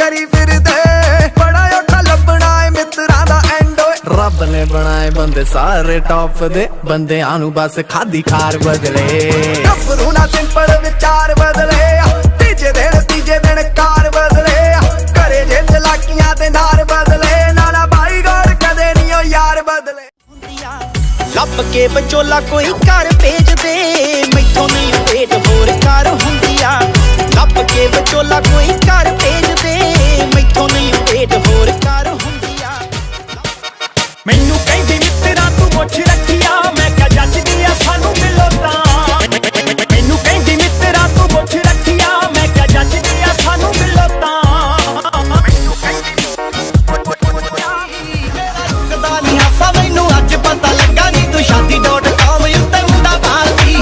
करी फिरदे बड़ा औखा लभना है मित्रां दा एंड ओए रब ने बनाए बंदे सारे टॉप दे बंदियां नू बस खादी खार बदले गभरू ना सिंपल विचार बदले तीजे दिन कार बदले करे जे चलाकियां ते नार बदले नाना भाई गौर कदे नहीं ओ यार बदले ਲੱਭ ਕੇ ਵਿਚੋਲਾ ਕੋਈ ਘਰ ਭੇਜ ਦੇ ਮੈਥੋਂ ਨਹੀਂ ਵੇਟ ਹੋਰ ਕਰ ਹੁੰਦੀਆਂ ਲੱਭ ਕੇ ਵਿਚੋਲਾ ਕੋਈ ਘਰ ਭੇਜ ਦੇ ਮੈਥੋਂ ਨਹੀਂ ਵੇਟ ਹੋਰ ਕਰ ਹੁੰਦੀਆਂ ਮੈਨੂੰ ਕਹਿੰਦੀ ਮਿੱਤਰਾ ਤੂੰ ਮੁੱਛ ਰੱਖਿਆ ਮੈਂ ਕਿਹਾ ਜੱਜਦੀ ਆ ਸਾਨੂੰ ਮਿਲੋ ਤਾਂ ਮੈਨੂੰ ਕਹਿੰਦੀ ਮਿੱਤਰਾ ਤੂੰ ਮੁੱਛ ਰੱਖਿਆ ਮੈਂ ਕਿਹਾ ਜੱਜਦੀ ਆ ਸਾਨੂੰ ਮਿਲੋ ਤਾਂ ਮੈਨੂੰ ਕਹਿੰਦੀ ਰੁਕਦਾ ਨਹੀਂ ਹਾਸਾ ਮੈਨੂੰ ਅੱਜ ਪਤਾ ਲੱਗਾ ਨੀ ਤੂੰ shaadi.com ਉੱਤੇ ਮੁੰਡਾ ਭਾਲਦੀ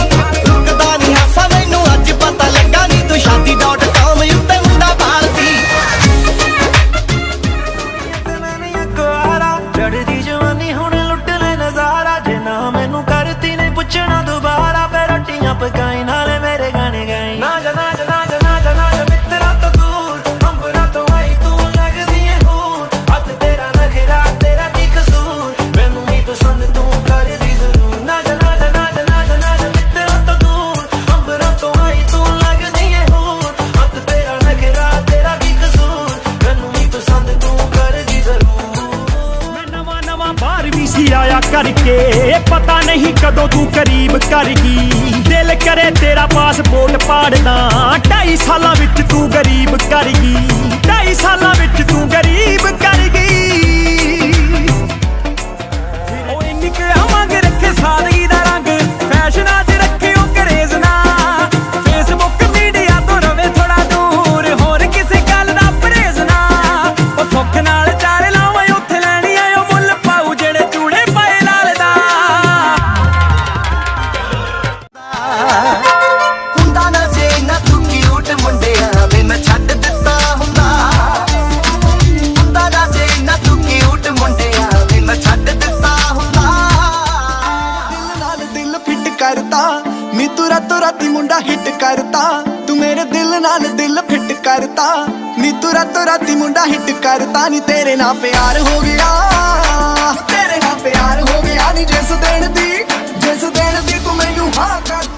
ਰੁਕਦਾ ਨਹੀਂ ਹਾਸਾ ਮੈਨੂੰ ਅੱਜ ਪਤਾ ਲੱਗਾ ਨੀ ਤੂੰ shaadi.com ਉੱਤੇ ਮੁੰਡਾ ਭਾਲਦੀ ਚੜਦੀ ਜਵਾਨੀ ਹੁਣ ਲੁੱਟ ਲੈ ਨਜ਼ਾਰਾ ਜੇ ਨਾ ਮੈਨੂੰ ਕਰਤੀ ਨੇ ਪੁੱਛਣਾ ਦੁਬਾਰਾ ਫੇਰ ਰੋਟੀਆਂ ਪਕਾਈ ਨਾਲੇ ਮੇਰੇ ਗਾਣੇ ਗਾਈ ਨਾ ਜਾ ਨਾ ਜਾ ਨਾ ਜਾ ਨਾ ਜਾ ਨਾ ਜਾ ਮਿੱਤਰਾ ਤੋਂ ਦੂਰ ਅੰਬਰਾਂ ਤੋਂ ਆਈ ਤੂੰ ਲੱਗਦੀ ਏ ਹੋਰ ਹੱਥ ਤੇਰਾ ਨਖਰਾ ਤੇਰਾ ਕੀ ਕਸੂਰ ਮੈਨੂੰ ਨਹੀਂ ਪਸੰਦ ਤੂੰ ਕਰਦੀ ਜ਼ਰੂਰ ਨਾ ਜਾ ਨਾ ਜਾ ਨਾ ਜਾ ਨਾ ਜਾ ਨਾ ਜਾ ਮਿੱਤਰਾ ਤੋਂ ਦੂਰ ਅੰਬਰਾਂ ਤੋਂ ਆਈ ਤੂੰ ਲੱਗਦੀ ਏ ਹੋਰ ਹੱਥ ਤੇਰਾ ਨਖਰਾ ਤੇਰਾ ਕੀ ਕਸੂਰ ਮੈਨੂੰ ਨਹੀਂ ਪਸੰਦ ਤੂੰ ਕਰਦੀ ਜ਼ਰੂਰ ਮੈਂ ਨਵਾਂ ਨਵਾਂ ਬਾਹਰ ਵੀ ਸੀ ਆਇਆ ਕਰਕੇ ਪਤਾ ਨਹੀਂ ਕਦੋਂ ਤੂੰ ਕਰੀਬ ਕਰ ਗਈ ਦਿਲ ਕਰੇ ਤੇਰਾ ਪਾਸਪੋਰਟ ਪਾੜਦਾ 2.5 ਸਾਲਾਂ ਵਿੱਚ ਤੂੰ ਗਰੀਬ ਕਰ ਗਈ 2.5 ਸਾਲਾਂ ਵਿੱਚ ਤੂੰ ਗਰੀਬ ਕਰ ਗਈ ਉਹ ਇੰਨੀ ਕਿ ਮੰਗ ਰੱਖੇ ਸਾਦਗੀ ਦਾ ਰੰਗ ਫੈਸ਼ਨਾਂ 'ਚ ਰੱਖੇ ਉਹ ਕਰੇਜ਼ ਨਾ ਫੇਸਬੁੱਕ ਮੀਡੀਆ ਤੋਂ ਰਵੇ ਥੋੜਾ ਦੂਰ ਹੋਰ ਕਿਸੇ ਗੱਲ ਦਾ ਪਰਹੇਜ਼ ਨਾ ਉਹ ਸੁੱਖ ਨਾਲ ਚਾਰ ਲਾਵਾਂ ਉੱਥੇ ਲੈਣੀ ਆ ਉਹ ਮੁੱਲ ਪਾਉ ਜਿਹੜੇ ਚੂੜੇ ਪਾਏ ਲਾਲ ਦਾ ਹੁੰਦਾ ਨਾ ਜੇ ਨਾ ਤੂੰ ਕਿਊਟ ਮੁੰਡਿਆਂ ਵੇ ਮੈਂ ਛੱਡ ਦਿੱਤਾ ਹੁੰਦਾ ਹੁੰਦਾ ਨਾ ਜੇ ਨਾ ਤੂੰ ਕਿਊਟ ਮੁੰਡਿਆਂ ਵੇ ਮੈਂ ਛੱਡ ਦਿੱਤਾ ਹੁੰਦਾ दिल नाल दिल फिट करता नी तू रातों राती मुंडा हिट करता तू मेरे दिल नाल दिल फिट करता नी तू रातों राती मुंडा हिट करता नी तेरे नाल प्यार हो गया तेरे नाल प्यार हो गया नी जिस दिन दी तू मैनू हाँ कर